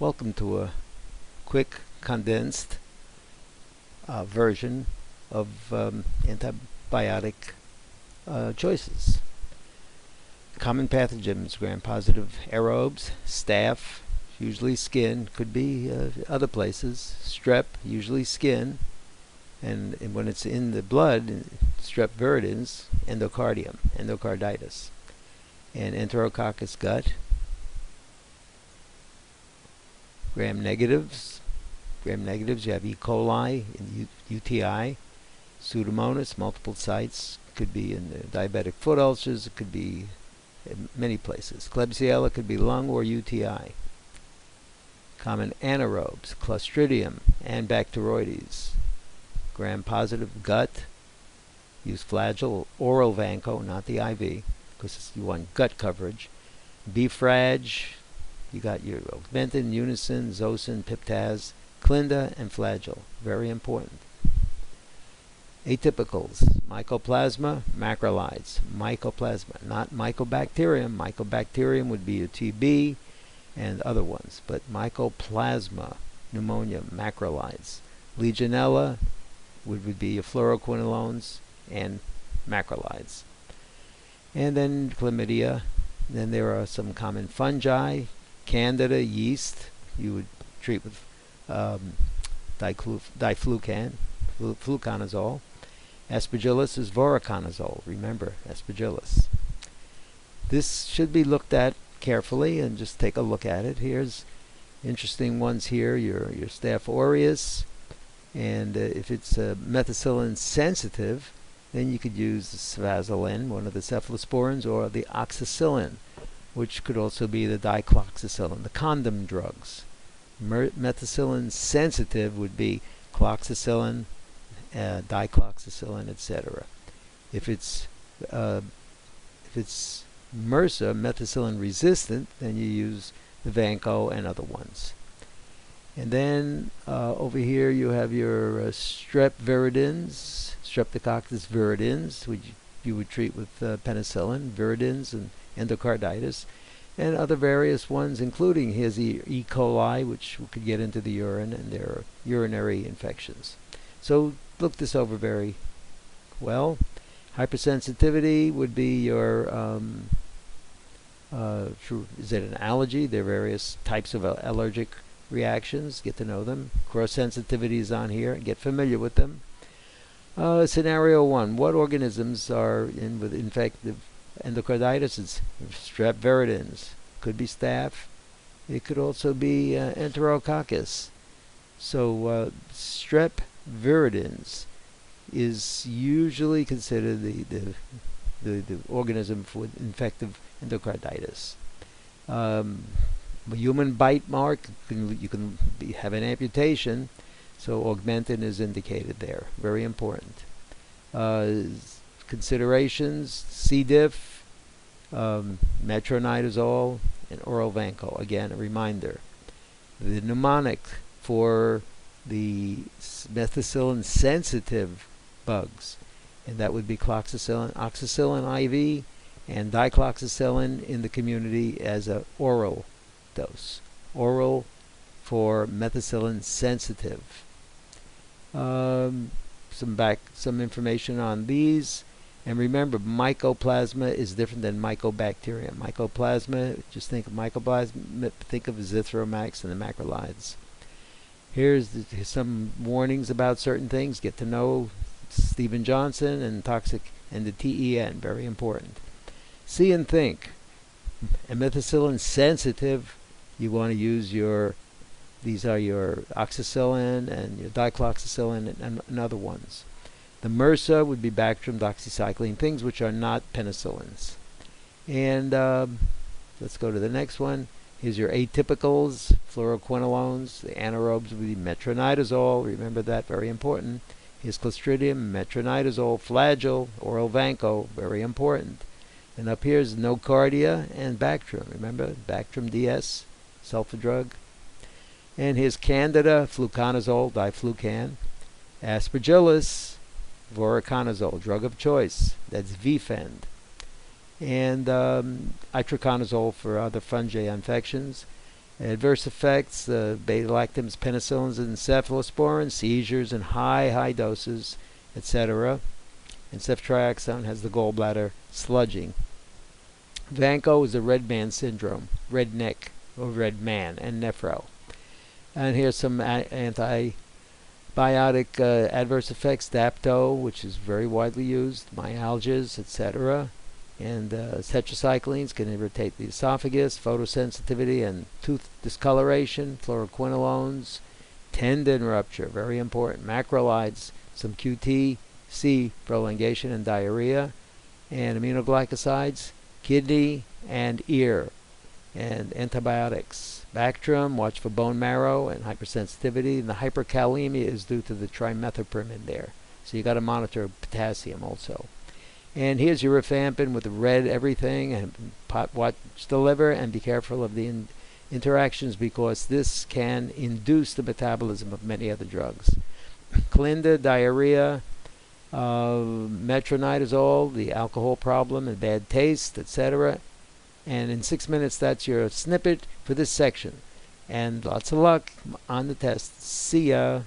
Welcome to a quick, condensed version of antibiotic choices. Common pathogens: gram-positive aerobes, staph, usually skin, could be other places, strep, usually skin, and when it's in the blood, strep viridans, endocardium, endocarditis, and enterococcus gut. Gram-negatives, you have E. coli and UTI, Pseudomonas, multiple sites, could be in the diabetic foot ulcers, it could be in many places. Klebsiella could be lung or UTI. Common anaerobes: Clostridium and Bacteroides. Gram-positive gut, use Flagyl, oral Vanco, not the IV, because you want gut coverage. B-Frag, you got your Augmentin, Unison, Zosyn, Piptaz, Clinda, and Flagyl. Very important. Atypicals: Mycoplasma, macrolides. Mycoplasma, not Mycobacterium. Mycobacterium would be a TB and other ones, but Mycoplasma, pneumonia, macrolides. Legionella would be your fluoroquinolones and macrolides. And then chlamydia. Then there are some common fungi. Candida, yeast, you would treat with diflucan, fluconazole. Aspergillus is voriconazole. Remember, aspergillus. This should be looked at carefully and just take a look at it. Here's interesting ones here. Your Staph aureus, and if it's methicillin sensitive, then you could use the Cefazolin, one of the cephalosporins, or the oxacillin, which could also be the dicloxacillin, the condom drugs. Methicillin sensitive would be cloxacillin, dicloxacillin, etc. If it's MRSA, methicillin resistant, then you use the Vanco and other ones. And then over here you have your strep viridans, Streptococcus viridans, which you would treat with penicillin, viridans, and endocarditis, and other various ones, including here's the E. coli, which could get into the urine, and there are urinary infections. So look this over very well. Hypersensitivity would be your is it an allergy? There are various types of allergic reactions. Get to know them. Cross sensitivity is on here. Get familiar with them. Scenario 1: what organisms are in with infective endocarditis? It's strep viridans. Could be staph. It could also be enterococcus. So strep viridans is usually considered the organism for infective endocarditis. A human bite mark, you can have an amputation, so Augmentin is indicated there. Very important. Considerations: C. diff, metronidazole, and oral Vanco. Again, a reminder. The mnemonic for the methicillin sensitive bugs, and that would be cloxacillin, oxacillin IV, and dicloxacillin in the community as an oral dose. Oral for methicillin sensitive. Some information on these. And remember, mycoplasma is different than mycobacterium. Mycoplasma, just think of mycoplasma, think of Zithromax and the macrolides. Here's some warnings about certain things. Get to know Stephen Johnson and toxic and the TEN, very important. See and think. And methicillin sensitive, you want to use these are your oxacillin and your dicloxacillin and other ones. The MRSA would be Bactrim, doxycycline, things which are not penicillins. And let's go to the next one. Here's your atypicals: fluoroquinolones. The anaerobes would be metronidazole. Remember that, very important. Here's Clostridium, metronidazole, Flagyl, oral Vanco, very important. And up here is Nocardia and Bactrim. Remember, Bactrim DS, sulfa drug. And here's Candida, fluconazole, diflucan. Aspergillus, voriconazole, drug of choice. That's Vfend. And itraconazole for other fungi infections. Adverse effects, beta-lactams, penicillins, and cephalosporin, seizures in high doses, etc. And ceftriaxone has the gallbladder sludging. Vanco is a red man syndrome, red neck, or red man, and nephro. And here's some antibiotic adverse effects, Dapto, which is very widely used, myalgias, etc. And tetracyclines can irritate the esophagus, photosensitivity and tooth discoloration, fluoroquinolones, tendon rupture, very important, macrolides, some QTc prolongation and diarrhea, and aminoglycosides, kidney and ear, and antibiotics. Bactrim, watch for bone marrow and hypersensitivity, and the hyperkalemia is due to the trimethoprim there. So you got to monitor potassium also. And here's your rifampin with the red everything, and watch the liver and be careful of the interactions because this can induce the metabolism of many other drugs. Clinda, diarrhea, metronidazole, the alcohol problem and bad taste, etc. And in 6 minutes, that's your snippet for this section. And lots of luck on the test. See ya.